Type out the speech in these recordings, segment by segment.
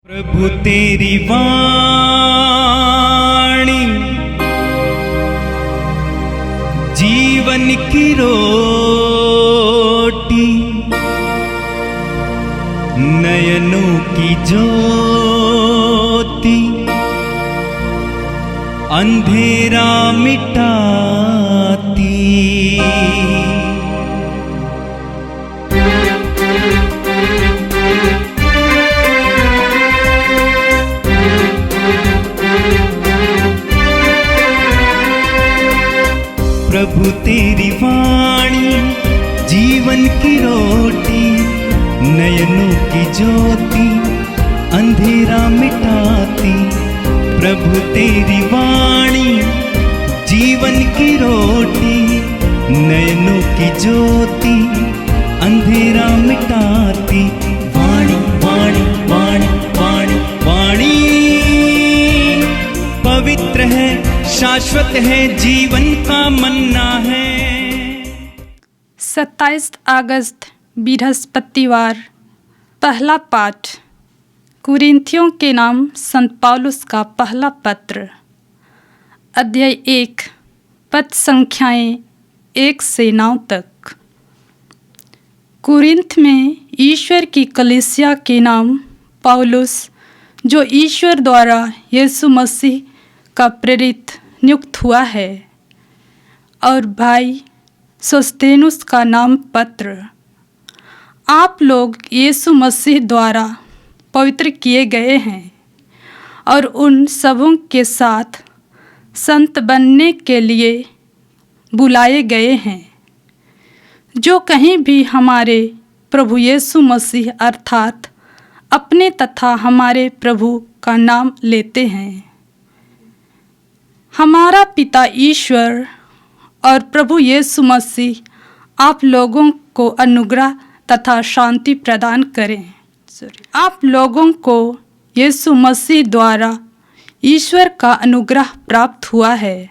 प्रभु तेरी वाणी जीवन की रोटी, नयनों की ज्योति, अंधेरा मिटाती। प्रभु तेरी वाणी जीवन की रोटी, नयनों की ज्योति, अंधेरा मिटाती। प्रभु तेरी वाणी जीवन की रोटी, नयनों की ज्योति, अंधेरा मिटाती। वाणी वाणी वाणी वाणी वाणी पवित्र है, शाश्वत है, जीवन का मन्ना है। 27 अगस्त बृहस्पतिवार। पहला पाठ कुरिन्थियों के नाम संत पौलुस का पहला पत्र, अध्याय 1, पद संख्याएं 1 से 9 तक। कुरिन्थ में ईश्वर की कलीसिया के नाम पौलुस, जो ईश्वर द्वारा यीशु मसीह का प्रेरित नियुक्त हुआ है, और भाई सोस्तेनुस का नाम पत्र। आप लोग यीशु मसीह द्वारा पवित्र किए गए हैं और उन सबों के साथ संत बनने के लिए बुलाए गए हैं, जो कहीं भी हमारे प्रभु यीशु मसीह अर्थात अपने तथा हमारे प्रभु का नाम लेते हैं। हमारा पिता ईश्वर और प्रभु यीशु मसीह आप लोगों को अनुग्रह तथा शांति प्रदान करें। आप लोगों को यीशु मसीह द्वारा ईश्वर का अनुग्रह प्राप्त हुआ है।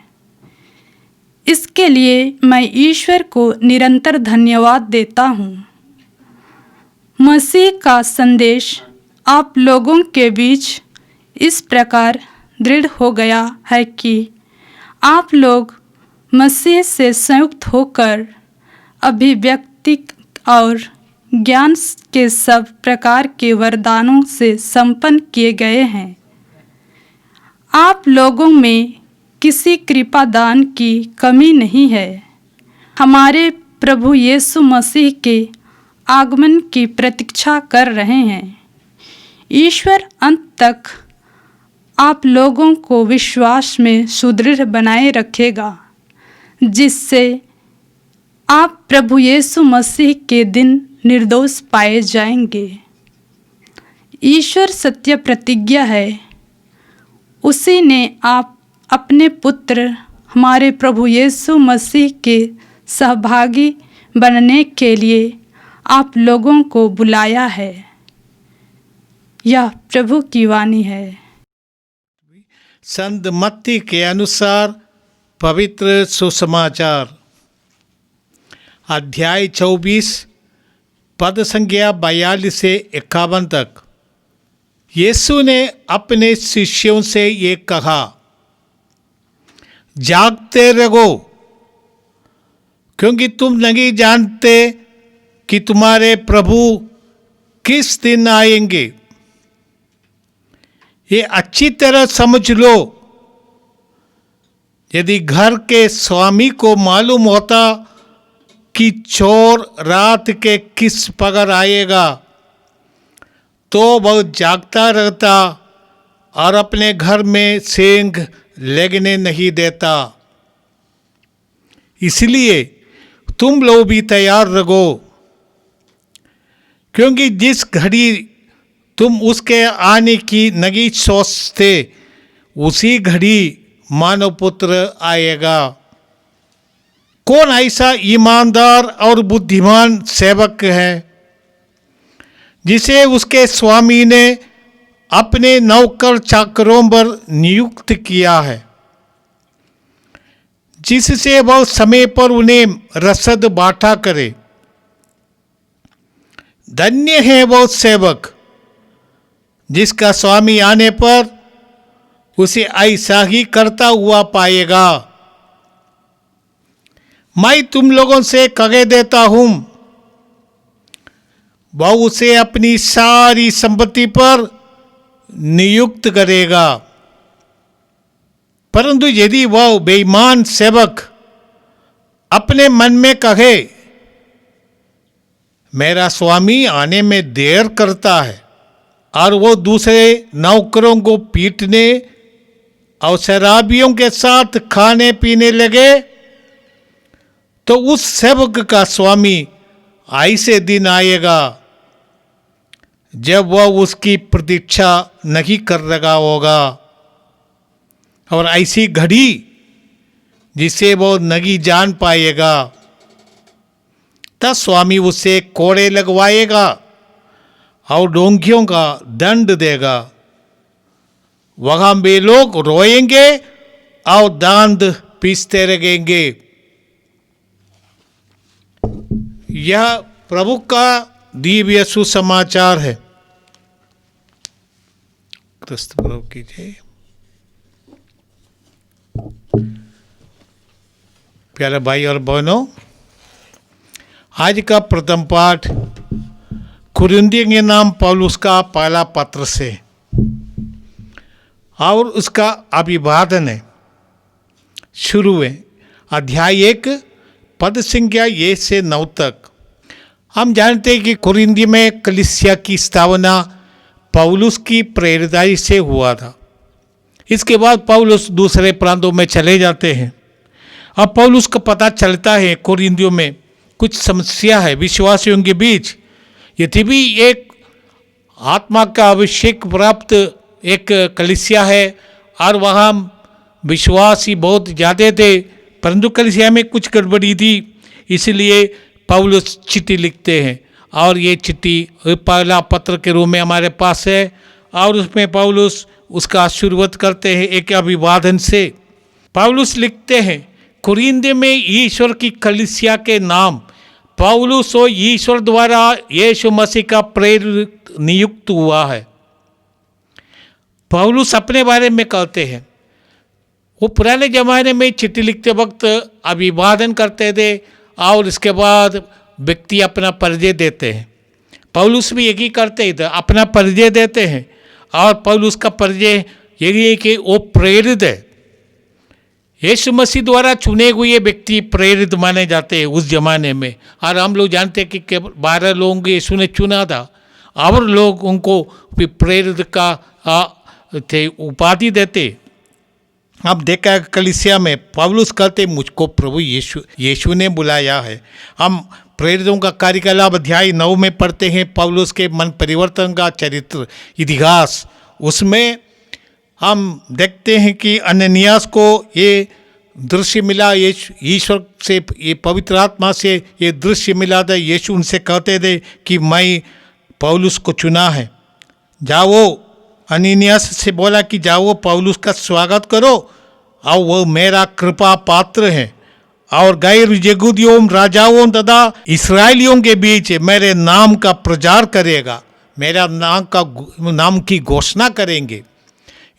इसके लिए मैं ईश्वर को निरंतर धन्यवाद देता हूँ। मसीह का संदेश आप लोगों के बीच इस प्रकार दृढ़ हो गया है कि आप लोग मसीह से संयुक्त होकर अभिव्यक्ति और ज्ञान के सब प्रकार के वरदानों से संपन्न किए गए हैं। आप लोगों में किसी कृपा दान की कमी नहीं है। हमारे प्रभु यीशु मसीह के आगमन की प्रतीक्षा कर रहे हैं। ईश्वर अंत तक आप लोगों को विश्वास में सुदृढ़ बनाए रखेगा, जिससे आप प्रभु यीशु मसीह के दिन निर्दोष पाए जाएंगे। ईश्वर सत्य प्रतिज्ञा है। उसी ने आप अपने पुत्र हमारे प्रभु यीशु मसीह के सहभागी बनने के लिए आप लोगों को बुलाया है। यह प्रभु की वाणी है। संत मत्ती के अनुसार पवित्र सुसमाचार, अध्याय 24, पद संख्या 42 से 51 तक। यीशु ने अपने शिष्यों से ये कहा, जागते रहो, क्योंकि तुम नहीं जानते कि तुम्हारे प्रभु किस दिन आएंगे। ये अच्छी तरह समझ लो, यदि घर के स्वामी को मालूम होता कि चोर रात के किस पगर आएगा, तो वह जागता रहता और अपने घर में सेंध लगने नहीं देता। इसलिए तुम लोग भी तैयार रहो, क्योंकि जिस घड़ी तुम उसके आने की नहीं सोचते, उसी घड़ी मानव पुत्र आएगा। कौन ऐसा ईमानदार और बुद्धिमान सेवक है, जिसे उसके स्वामी ने अपने नौकर चाकरों पर नियुक्त किया है, जिससे वह समय पर उन्हें रसद बांटा करे। धन्य है वो सेवक जिसका स्वामी आने पर उसे ऐसा ही करता हुआ पाएगा। मैं तुम लोगों से कह देता हूं, वह उसे अपनी सारी संपत्ति पर नियुक्त करेगा। परंतु यदि वह बेईमान सेवक अपने मन में कहे, मेरा स्वामी आने में देर करता है, और वो दूसरे नौकरों को पीटने और शराबियों के साथ खाने पीने लगे, तो उस सेवक का स्वामी ऐसे दिन आएगा जब वह उसकी प्रतीक्षा नहीं कर रहा होगा, और ऐसी घड़ी जिसे वो नहीं जान पाएगा, तब स्वामी उसे कोड़े लगवाएगा और डोंगियों का दंड देगा। वहां वे लोग रोएंगे और दांत पीसते रहेंगे। यह प्रभु का दिव्य सुसमाचार है। क्रिस्त प्रभु की जय। प्यारे भाई और बहनों, आज का प्रथम पाठ कुरिन्थियों के नाम पौलुस का पहला पत्र से और उसका अभिवादन है। शुरू है अध्याय 1 पद संख्या 1 से 9 तक। हम जानते हैं कि कुरिन्थ में कलीसिया की स्थापना पौलुस की प्रेरिताई से हुआ था। इसके बाद पौलुस दूसरे प्रांतों में चले जाते हैं। अब पौलुस को पता चलता है कुरिन्थियों में कुछ समस्या है विश्वासियों के बीच। यदि भी एक आत्मा का अभिषेक प्राप्त एक कलीसिया है और वहाँ विश्वासी बहुत ज़्यादा थे, परंतु कलीसिया में कुछ गड़बड़ी थी, इसलिए पौलुस चिट्ठी लिखते हैं। और ये चिट्ठी पहला पत्र के रूप में हमारे पास है, और उसमें पौलुस उसका शुरुआत करते हैं एक अभिवादन से। पौलुस लिखते हैं, कुरिन्थ में ईश्वर की कलीसिया के नाम पौलुस और ईश्वर द्वारा यीशु मसीह का प्रेरित नियुक्त हुआ है। पौलुस अपने बारे में कहते हैं, वो पुराने ज़माने में चिट्ठी लिखते वक्त अभिवादन करते थे और इसके बाद व्यक्ति अपना परिचय देते हैं। पौलुस भी यही करते थे, अपना परिचय देते हैं, और पौलुस का परिचय यही है कि वो प्रेरित है। यीशु मसीह द्वारा चुने हुए व्यक्ति प्रेरित माने जाते हैं उस जमाने में। और हम लोग जानते हैं कि केवल 12 लोगों को यीशु ने चुना था, और लोग उनको प्रेरित का थे उपाधि देते। अब देखा है कलीसिया में पौलुस कहते, मुझको प्रभु यीशु ने बुलाया है। हम प्रेरितों का कार्यकलाप अध्याय 9 में पढ़ते हैं, पौलुस के मन परिवर्तन का चरित्र इतिहास। उसमें हम देखते हैं कि अननियास को ये दृश्य मिला, ईश्वर से, ये पवित्र आत्मा से ये दृश्य मिला था। यीशु उनसे कहते थे कि मैं पौलुस को चुना है, जाओ। अननियास से बोला कि जाओ पौलुस का स्वागत करो, और वो मेरा कृपा पात्र है, और गैर यहूदियों, राजाओं तथा इस्राएलियों के बीच मेरे नाम का प्रचार करेगा, मेरा नाम की घोषणा करेंगे।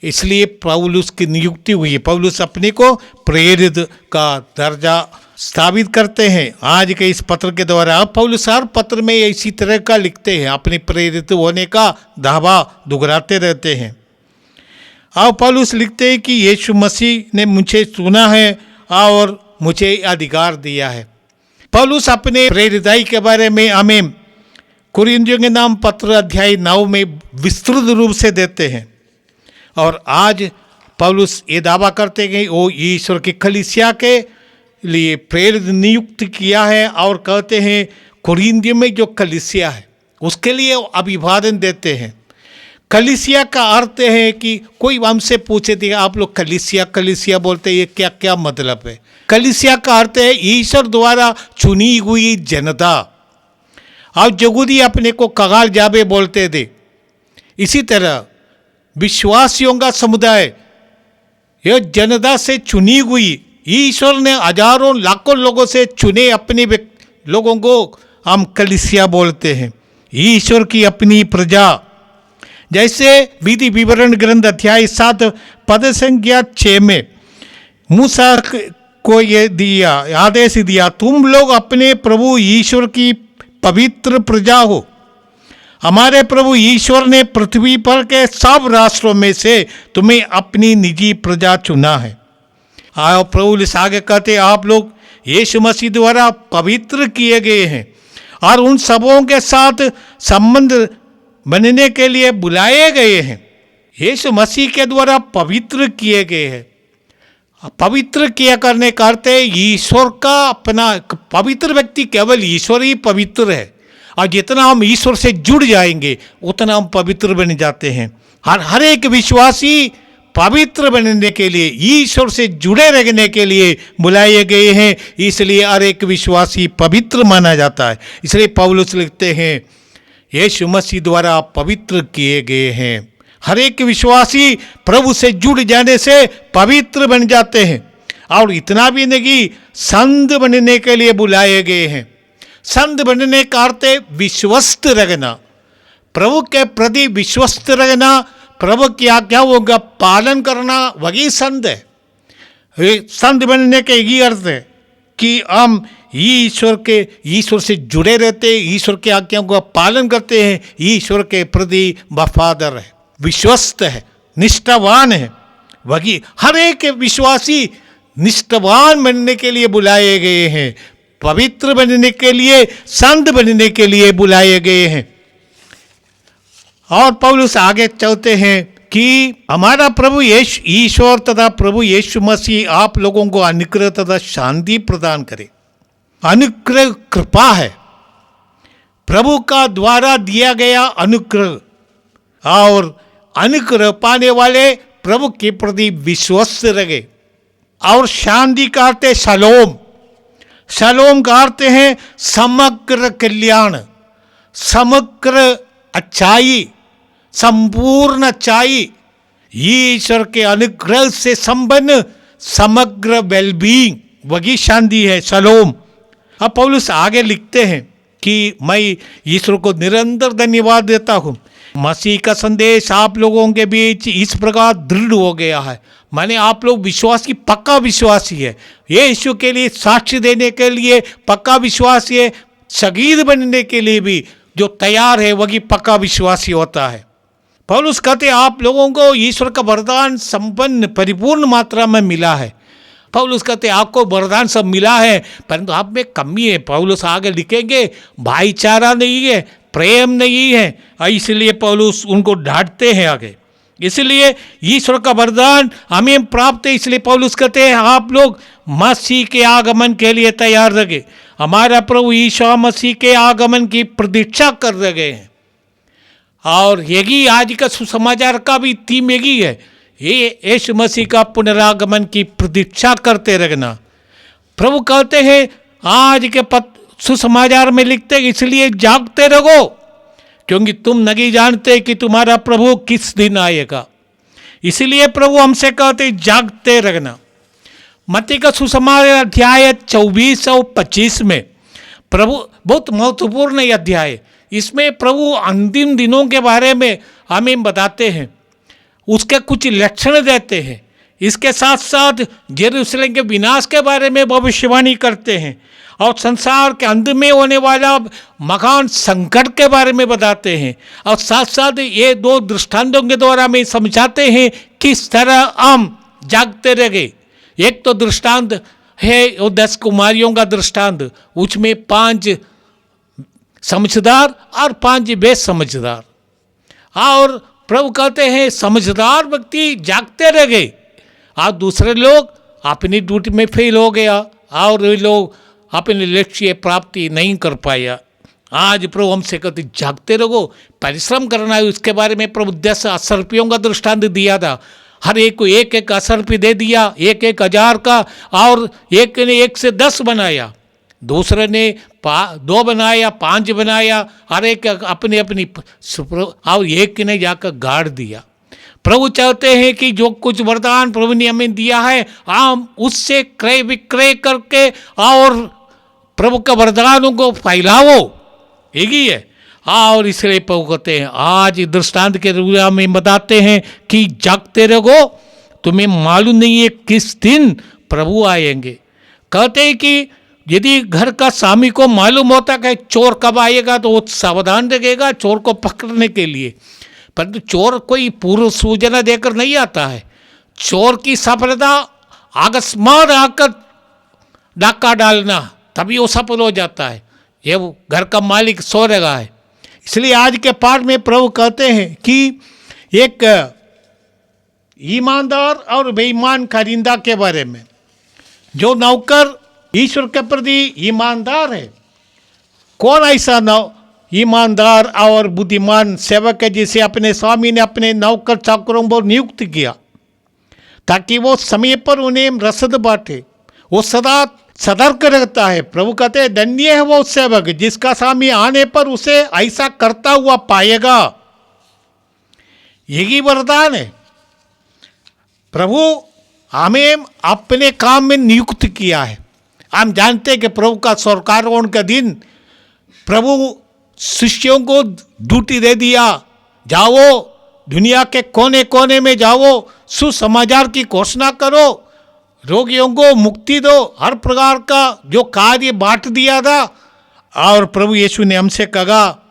इसलिए पौलुस की नियुक्ति हुई है। पौलुस अपने को प्रेरित का दर्जा स्थापित करते हैं आज के इस पत्र के द्वारा। पौलुस हर पत्र में इसी तरह का लिखते हैं, अपने प्रेरित होने का दावा दोहराते रहते हैं। और पौलुस लिखते हैं कि यीशु मसीह ने मुझे चुना है और मुझे अधिकार दिया है। पौलुस अपने प्रेरिताई के बारे में हमें कुरिन्थियों के नाम पत्र अध्याय 9 में विस्तृत रूप से देते हैं। और आज पौलुस ये दावा करते हैं कि वो ईश्वर की कलीसिया के लिए प्रेरित नियुक्त किया है, और कहते हैं कुरिन्थियों में जो कलीसिया है उसके लिए अभिवादन देते हैं। कलीसिया का अर्थ है कि कोई हमसे पूछे थे, आप लोग कलीसिया बोलते हैं, ये क्या क्या मतलब है? कलीसिया का अर्थ है ईश्वर द्वारा चुनी हुई जनता। और यहूदी अपने को कगाल जाबे बोलते थे। इसी तरह विश्वासियों का समुदाय, यह जनता से चुनी हुई, ईश्वर ने हजारों लाखों लोगों से चुने अपने लोगों को हम कलीसिया बोलते हैं। ईश्वर की अपनी प्रजा जैसे विधि विवरण ग्रंथ अध्याय 7 पद संख्या 6 में मूसा को ये दिया आदेश दिया, तुम लोग अपने प्रभु ईश्वर की पवित्र प्रजा हो। हमारे प्रभु ईश्वर ने पृथ्वी पर के सब राष्ट्रों में से तुम्हें अपनी निजी प्रजा चुना है। आओ प्रभु आगे कहते, आप लोग यीशु मसीह द्वारा पवित्र किए गए हैं और उन सबों के साथ संबंध बनने के लिए बुलाए गए हैं। यीशु मसीह के द्वारा पवित्र किए गए हैं। पवित्र किया करने का अर्थ है ईश्वर का अपना। पवित्र व्यक्ति केवल ईश्वर ही पवित्र है, और जितना हम ईश्वर से जुड़ जाएंगे उतना हम पवित्र बन जाते हैं। हर एक विश्वासी पवित्र बनने के लिए, ईश्वर से जुड़े रहने के लिए बुलाए गए हैं, इसलिए हर एक विश्वासी पवित्र माना जाता है। इसलिए पौलुस लिखते हैं यीशु मसीह द्वारा पवित्र किए गए हैं। हर एक विश्वासी प्रभु से जुड़ जाने से पवित्र बन जाते हैं। और इतना भी नहीं, संत बनने के लिए बुलाए गए हैं। संत बनने का अर्थ विश्वस्त रहना, प्रभु के प्रति विश्वस्त रहना, प्रभु की आज्ञाओं का पालन करना, वही संत है। संत बनने के यही अर्थ है कि हम ईश्वर से जुड़े रहते हैं, ईश्वर की आज्ञाओं का पालन करते हैं, ईश्वर के प्रति वफादार है, विश्वस्त है, निष्ठावान है। वही हर एक विश्वासी निष्ठावान बनने के लिए बुलाए गए हैं, पवित्र बनने के लिए, संत बनने के लिए बुलाए गए हैं। और पौलुस आगे चलते हैं कि हमारा प्रभु ईश्वर तथा प्रभु यीशु मसीह आप लोगों को अनुग्रह तथा शांति प्रदान करे। अनुग्रह कृपा है, प्रभु का द्वारा दिया गया अनुग्रह, और अनुग्रह पाने वाले प्रभु के प्रति विश्वस्त रहे। और शांति का अर्थ है शलोम। शलोम का अर्थ है समग्र कल्याण, समग्र अच्छाई, संपूर्ण अच्छाई, ईश्वर के अनुग्रह से संपन्न समग्र वेलबींग, वही शांति है, शलोम। अब पौलुस आगे लिखते हैं कि मैं ईश्वर को निरंतर धन्यवाद देता हूँ, मसीह का संदेश आप लोगों के बीच इस प्रकार दृढ़ हो गया है। माने आप लोग विश्वासी, पक्का विश्वासी है, ये यीशु के लिए साक्ष्य देने के लिए पक्का विश्वासी है। शहीद बनने के लिए भी जो तैयार है वही पक्का विश्वासी होता है। पौलुस कहते आप लोगों को ईश्वर का वरदान संपन्न परिपूर्ण मात्रा में मिला है। पौलुस कहते आपको वरदान सब मिला है, परंतु आप में कमी है। पौलुस आगे लिखेंगे भाईचारा नहीं है, प्रेम नहीं है, इसलिए पौलुस उनको डांटते हैं आगे। इसलिए ईश्वर का वरदान हमें प्राप्त है, इसलिए पौलुस कहते हैं आप लोग मसीह के आगमन के लिए तैयार रहे। हमारा प्रभु यीशु मसीह के आगमन की प्रतीक्षा कर रहे हैं। और यही आज का सुसमाचार का भी थीम यही है, ये यीशु मसीह का पुनरागमन की प्रतीक्षा करते रहना। प्रभु कहते हैं आज के सुसमाचार में लिखते हैं इसलिए जागते रहो, क्योंकि तुम नहीं जानते कि तुम्हारा प्रभु किस दिन आएगा। इसलिए प्रभु हमसे कहते जागते रहना। मत्ती का सुसमाचार अध्याय 24 और 25 में प्रभु, बहुत महत्वपूर्ण अध्याय, इसमें प्रभु अंतिम दिनों के बारे में हमें बताते हैं, उसके कुछ लक्षण देते हैं। इसके साथ साथ यरूशलेम के विनाश के बारे में भविष्यवाणी करते हैं, और संसार के अंत में होने वाला महान संकट के बारे में बताते हैं। और साथ साथ ये दो दृष्टांतों के द्वारा में समझाते हैं किस तरह हम जागते रहे। एक तो दृष्टांत है वो 10 कुमारियों का दृष्टांत, उसमें 5 समझदार और 5 बेसमझदार। और प्रभु कहते हैं समझदार व्यक्ति जागते रह गए और दूसरे लोग अपनी ड्यूटी में फेल हो गया और वे लोग अपने लक्ष्य प्राप्ति नहीं कर पाया। आज प्रभु हमसे कहते जागते रहो, परिश्रम करना है। उसके बारे में प्रभु 10 असर्पियों का दृष्टांत दिया था। हर एक को एक एक असर्पी दे दिया, 1,000 का, और एक ने 1 से 10 बनाया, दूसरे ने 2 बनाया, 5 बनाया, हर एक अपनी अपनी, और एक ने जाकर गाड़ दिया। प्रभु चाहते हैं कि जो कुछ वरदान प्रभु ने हमें दिया है हम उससे क्रय विक्रय करके और प्रभु के वरदानों को फैलाओ, यही है। और इसलिए प्रभु कहते हैं आज दृष्टांत के रूप में बताते हैं कि जागते रहो, तुम्हें मालूम नहीं है किस दिन प्रभु आएंगे। कहते हैं कि यदि घर का स्वामी को मालूम होता कि चोर कब आएगा तो वो सावधान रहेगा चोर को पकड़ने के लिए, परंतु चोर कोई पूर्व सूचना देकर नहीं आता है। चोर की सफलता अकस्मात आकर डाका डालना, तभी वो सफल हो जाता है। ये वो घर का मालिक सो रहा है। इसलिए आज के पाठ में प्रभु कहते हैं कि एक ईमानदार और बेईमान खरीदा के बारे में। जो नौकर ईश्वर के प्रति ईमानदार है, कौन ऐसा ईमानदार और बुद्धिमान सेवक है जिसे अपने स्वामी ने अपने नौकर चाकरों को नियुक्त किया ताकि वो समय पर उन्हें रसद बांटे। वो सदा सतर्क रहता है। प्रभु कहते हैं धन्य है वो सेवक जिसका स्वामी आने पर उसे ऐसा करता हुआ पाएगा। यही वरदान है। प्रभु हमें अपने काम में नियुक्त किया है। हम जानते हैं कि प्रभु का स्वर्गारोहण का दिन प्रभु शिष्यों को ड्यूटी दे दिया, जाओ दुनिया के कोने कोने में जाओ, सुसमाचार की घोषणा करो, रोगियों को मुक्ति दो, हर प्रकार का जो कार्य बांट दिया था। और प्रभु यीशु ने हमसे कहा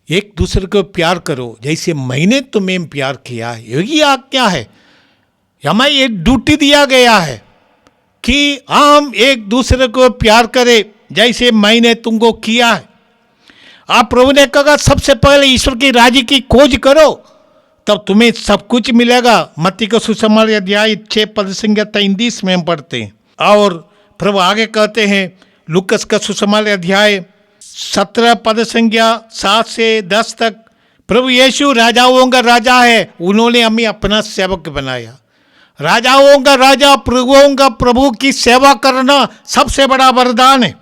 एक दूसरे को प्यार करो जैसे मैंने तुम्हें प्यार किया है। यही आज्ञा है। हमें ये ड्यूटी दिया गया है कि हम एक दूसरे को प्यार करें जैसे मैंने तुमको किया है। आप प्रभु ने कहा सबसे पहले ईश्वर की राज्य की खोज करो तब तुम्हें सब कुछ मिलेगा। मत्ती का सुसमाचार अध्याय 6 पद संख्या 33 में हम पढ़ते हैं। और प्रभु आगे कहते हैं लूकस का सुसमाचार अध्याय 17 पद संख्या 7 से 10 तक, प्रभु यीशु राजाओं का राजा है, उन्होंने हमें अपना सेवक बनाया। राजाओं का राजा, प्रभुओं का प्रभु की सेवा करना सबसे बड़ा वरदान है।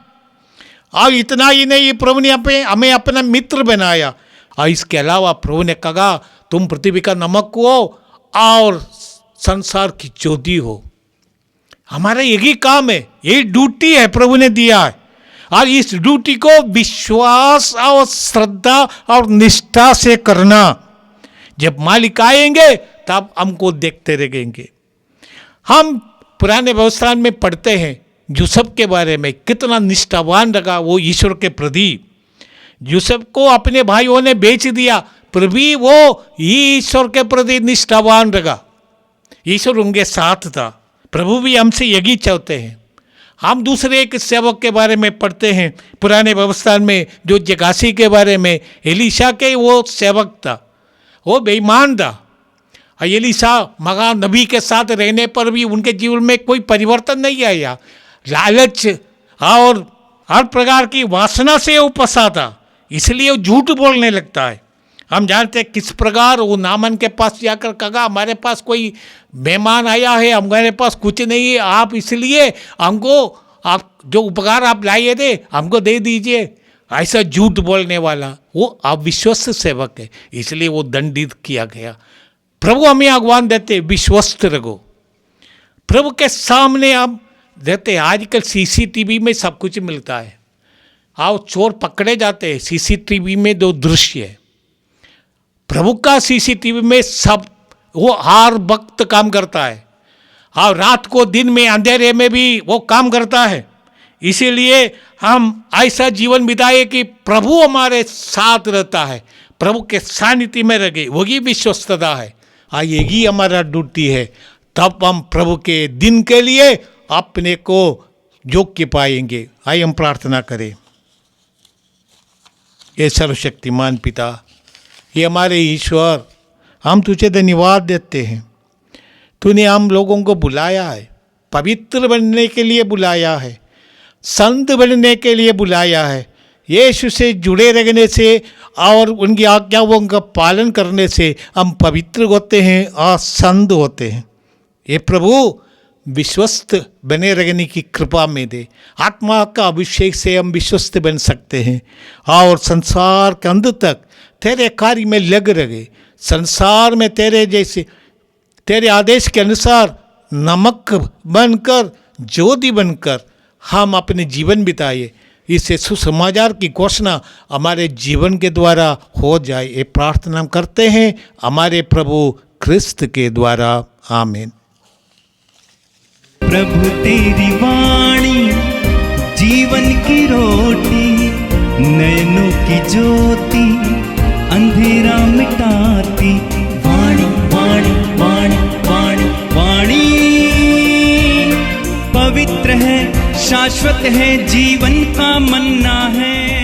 और इतना ही नहीं, प्रभु ने हमें अपना मित्र बनाया। और इसके अलावा प्रभु ने कहा तुम पृथ्वी का नमक हो और संसार की ज्योति हो। हमारा यही काम है, यही ड्यूटी है प्रभु ने दिया है। और इस ड्यूटी को विश्वास और श्रद्धा और निष्ठा से करना। जब मालिक आएंगे तब हमको देखते रहेंगे। हम पुराने व्यवस्था में पढ़ते हैं यूसुफ के बारे में, कितना निष्ठावान रहा वो ईश्वर के प्रति। यूसुफ को अपने भाइयों ने बेच दिया, फिर भी वो ईश्वर के प्रति निष्ठावान रहा। ईश्वर उनके साथ था। प्रभु भी हमसे यही चाहते हैं। हम दूसरे एक सेवक के बारे में पढ़ते हैं पुराने व्यवस्था में, जो जगासी के बारे में, एलीशा के वो सेवक था, वो बेईमान था। एलीशा मगा नबी के साथ रहने पर भी उनके जीवन में कोई परिवर्तन नहीं आया। लालच और हर प्रकार की वासना से वो फंसा था, इसलिए वो झूठ बोलने लगता है। हम जानते हैं किस प्रकार वो नामन के पास जाकर कहा हमारे पास कोई मेहमान आया है, हमारे पास कुछ नहीं है, आप इसलिए हमको आप जो उपकार आप लाए थे हमको दे दीजिए। ऐसा झूठ बोलने वाला वो अविश्वस्त सेवक है, इसलिए वो दंडित किया गया। प्रभु हमें आह्वान देते विश्वस्त रहो। प्रभु के सामने हम रहते। आजकल सीसीटीवी में सब कुछ मिलता है। आओ चोर पकड़े जाते हैं, सीसीटीवी में दो दृश्य है। प्रभु का सीसीटीवी में सब वो हर वक्त काम करता है। और रात को दिन में अंधेरे में भी वो काम करता है। इसीलिए हम ऐसा जीवन बिताए कि प्रभु हमारे साथ रहता है, प्रभु के सानिध्य में रहे, वही विश्वस्तता है। यही हमारा ड्यूटी है। तब हम प्रभु के दिन के लिए अपने को योग्य पाएंगे। आइए हम प्रार्थना करें। ये सर्वशक्तिमान पिता, ये हमारे ईश्वर, हम तुझे धन्यवाद देते हैं। तूने हम लोगों को बुलाया है, पवित्र बनने के लिए बुलाया है, संत बनने के लिए बुलाया है। यीशु से जुड़े रहने से और उनकी आज्ञाओं का पालन करने से हम पवित्र होते हैं और संत होते हैं। ये प्रभु विश्वस्त बने रहने की कृपा में दे। आत्मा का अभिषेक से हम विश्वस्त बन सकते हैं और संसार के अंत तक तेरे कार्य में लग रहे। संसार में तेरे जैसे तेरे आदेश के अनुसार नमक बनकर, ज्योति बनकर हम अपने जीवन बिताए। इस सुसमाचार की घोषणा हमारे जीवन के द्वारा हो जाए, ये प्रार्थना हम करते हैं हमारे प्रभु ख्रिस्त के द्वारा। आमीन। प्रभु तेरी वाणी जीवन की रोटी, नयनों की ज्योति अंधेरा मिटाती। वाणी वाणी वाणी वाणी वाणी पवित्र है, शाश्वत है, जीवन का मन्ना है।